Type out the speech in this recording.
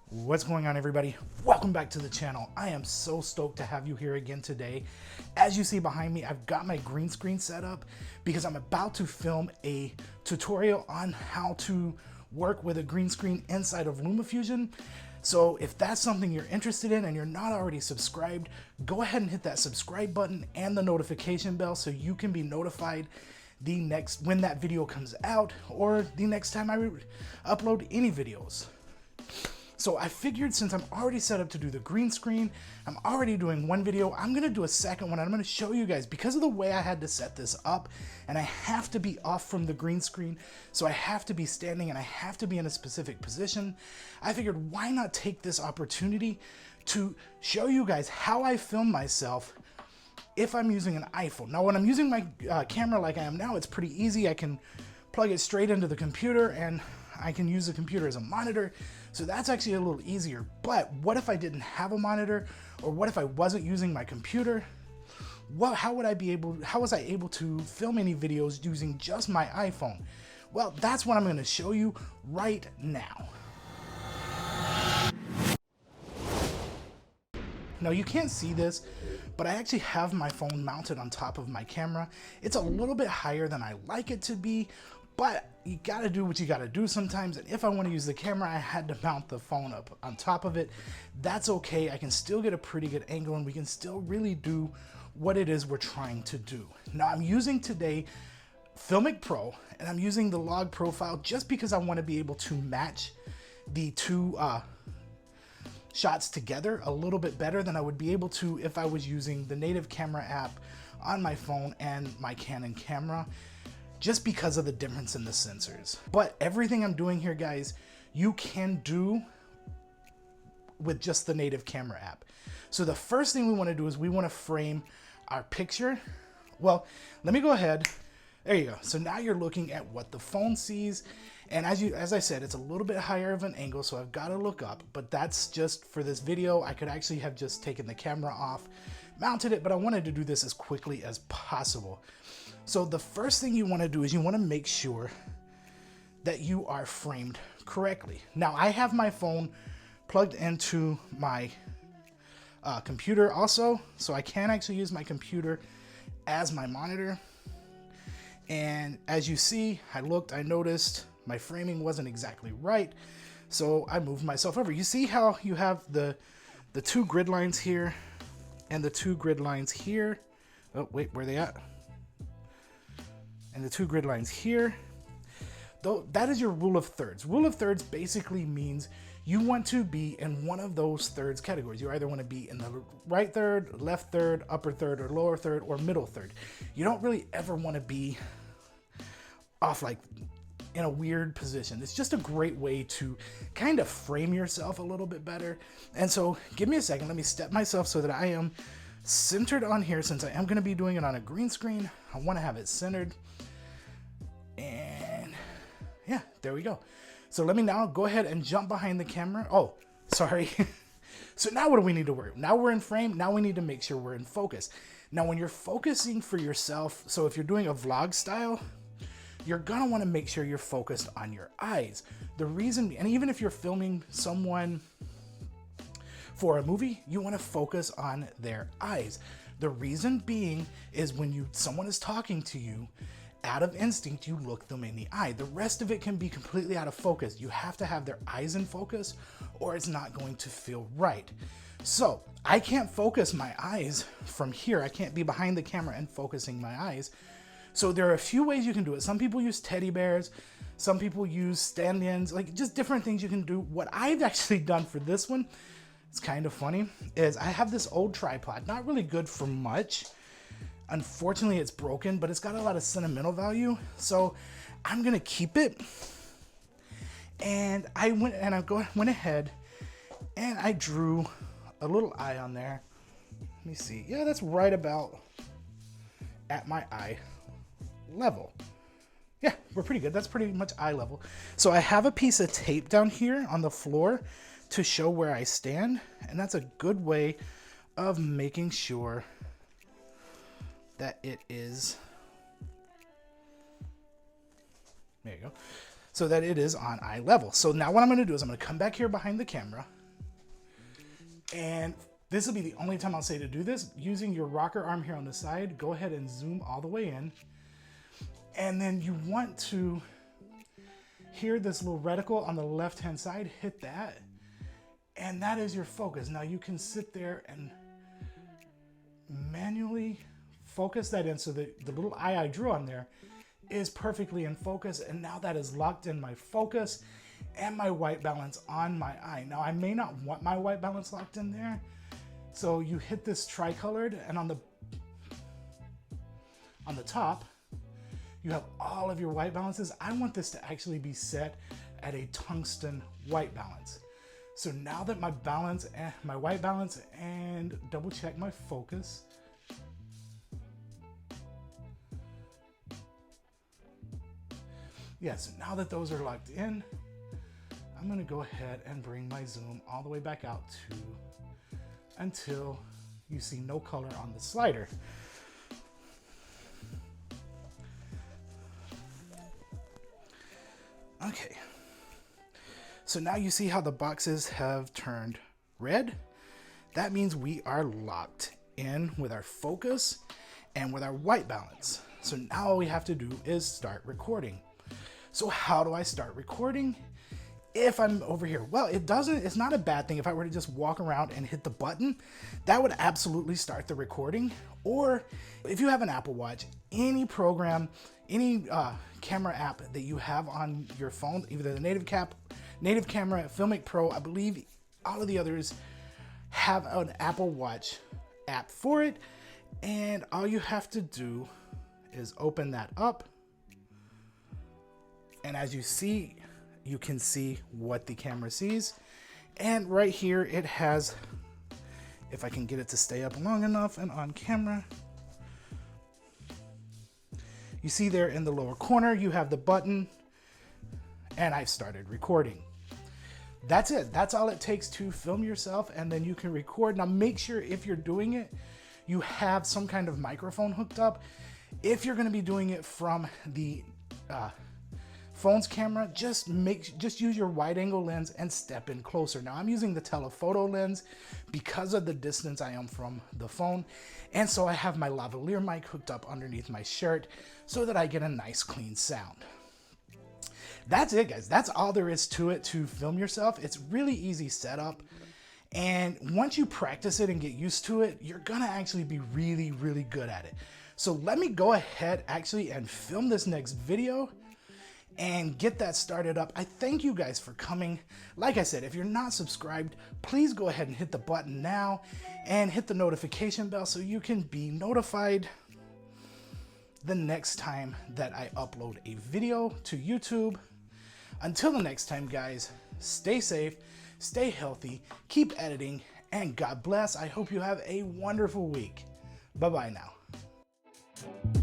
What's going on, everybody? Welcome back to the channel. I am so stoked to have you here again today. As you see behind me, I've got my green screen set up because I'm about to film a tutorial on how to work with a green screen inside of LumaFusion. So if that's something you're interested in and you're not already subscribed, go ahead and hit that subscribe button and the notification bell so you can be notified when that video comes out or the next time I upload any videos. So I figured, since I'm already set up to do the green screen, I'm already doing one video, I'm gonna do a second one. I'm gonna show you guys, because of the way I had to set this up, and I have to be off from the green screen, so I have to be standing and I have to be in a specific position. I figured, why not take this opportunity to show you guys how I film myself if I'm using an iPhone. Now, when I'm using my camera like I am now, it's pretty easy. I can plug it straight into the computer and I can use the computer as a monitor, so that's actually a little easier. But what if I didn't have a monitor, or what if I wasn't using my computer? How was I able to film any videos using just my iPhone? Well, that's what I'm going to show you right now. Now, you can't see this, but I actually have my phone mounted on top of my camera. It's a little bit higher than I like it to be, but you gotta do what you gotta do sometimes. And if I wanna use the camera, I had to mount the phone up on top of it. That's okay, I can still get a pretty good angle and we can still really do what it is we're trying to do. Now, I'm using today Filmic Pro, and I'm using the log profile just because I wanna be able to match the two shots together a little bit better than I would be able to if I was using the native camera app on my phone and my Canon camera, just because of the difference in the sensors. But everything I'm doing here, guys, you can do with just the native camera app. So the first thing we want to do is we want to frame our picture. Well, let me go ahead. There you go. So now you're looking at what the phone sees. And as I said, it's a little bit higher of an angle, so I've got to look up, but that's just for this video. I could actually have just taken the camera off, mounted it, but I wanted to do this as quickly as possible. So the first thing you want to do is you want to make sure that you are framed correctly. Now, I have my phone plugged into my computer also, so I can actually use my computer as my monitor. And as you see, I noticed my framing wasn't exactly right, so I moved myself over. You see how you have the two grid lines here and the two grid lines here. Oh, wait, where are they at? And the two grid lines here. Though that is your rule of thirds. Rule of thirds basically means you want to be in one of those thirds categories. You either want to be in the right third, left third, upper third, or lower third, or middle third. You don't really ever want to be off like in a weird position. It's just a great way to kind of frame yourself a little bit better. And so give me a second. Let me step myself so that I am centered on here. Since I am going to be doing it on a green screen, I want to have it centered. And yeah, there we go. So let me now go ahead and jump behind the camera. Oh, sorry. So now what do we need to worry? Now we're in frame. Now we need to make sure we're in focus. Now, when you're focusing for yourself, so if you're doing a vlog style, you're gonna want to make sure you're focused on your eyes. The reason, and even if you're filming someone for a movie, you want to focus on their eyes. The reason being is when someone is talking to you, out of instinct, you look them in the eye. The rest of it can be completely out of focus. You have to have their eyes in focus or it's not going to feel right. So I can't focus my eyes from here. I can't be behind the camera and focusing my eyes. So there are a few ways you can do it. Some people use teddy bears. Some people use stand-ins, like just different things you can do. What I've actually done for this one, it's kind of funny, is I have this old tripod, not really good for much. Unfortunately, it's broken, but it's got a lot of sentimental value, so I'm gonna keep it. And I went ahead and I drew a little eye on there. Let me see. Yeah, that's right about at my eye level. Yeah, we're pretty good. That's pretty much eye level. So I have a piece of tape down here on the floor to show where I stand, and that's a good way of making sure that it is, there you go, so that it is on eye level. So now what I'm going to do is I'm going to come back here behind the camera. And this will be the only time I'll say to do this. Using your rocker arm here on the side, go ahead and zoom all the way in. And then you want to hear this little reticle on the left-hand side, hit that. And that is your focus. Now you can sit there and manually focus that in so that the little eye I drew on there is perfectly in focus. And now that is locked in my focus and my white balance on my eye. Now I may not want my white balance locked in there. So you hit this tricolored, and on the top, you have all of your white balances. I want this to actually be set at a tungsten white balance. So now that my balance, my white balance, and double check my focus. Yeah, so now that those are locked in, I'm gonna go ahead and bring my zoom all the way back out to until you see no color on the slider. Okay, so now you see how the boxes have turned red. That means we are locked in with our focus and with our white balance. So now all we have to do is start recording. So how do I start recording? If I'm over here, well, it's not a bad thing if I were to just walk around and hit the button. That would absolutely start the recording. Or if you have an Apple Watch, any program, any camera app that you have on your phone, either the native camera, Filmic Pro, I believe all of the others have an Apple Watch app for it. And all you have to do is open that up. And as you see, you can see what the camera sees. And right here it has, if I can get it to stay up long enough and on camera, you see there in the lower corner, you have the button, and I've started recording. That's it. That's all it takes to film yourself, and then you can record. Now make sure if you're doing it, you have some kind of microphone hooked up. If you're gonna be doing it from the phone's camera, just use your wide angle lens and step in closer. Now I'm using the telephoto lens because of the distance I am from the phone. And so I have my lavalier mic hooked up underneath my shirt so that I get a nice clean sound. That's it, guys. That's all there is to it to film yourself. It's really easy setup. And once you practice it and get used to it, you're gonna actually be really, really good at it. So let me go ahead actually and film this next video and get that started up. I thank you guys for coming. Like I said, if you're not subscribed, please go ahead and hit the button now and hit the notification bell so you can be notified the next time that I upload a video to YouTube. Until the next time, guys, stay safe, stay healthy, keep editing, and God bless. I hope you have a wonderful week. Bye-bye now.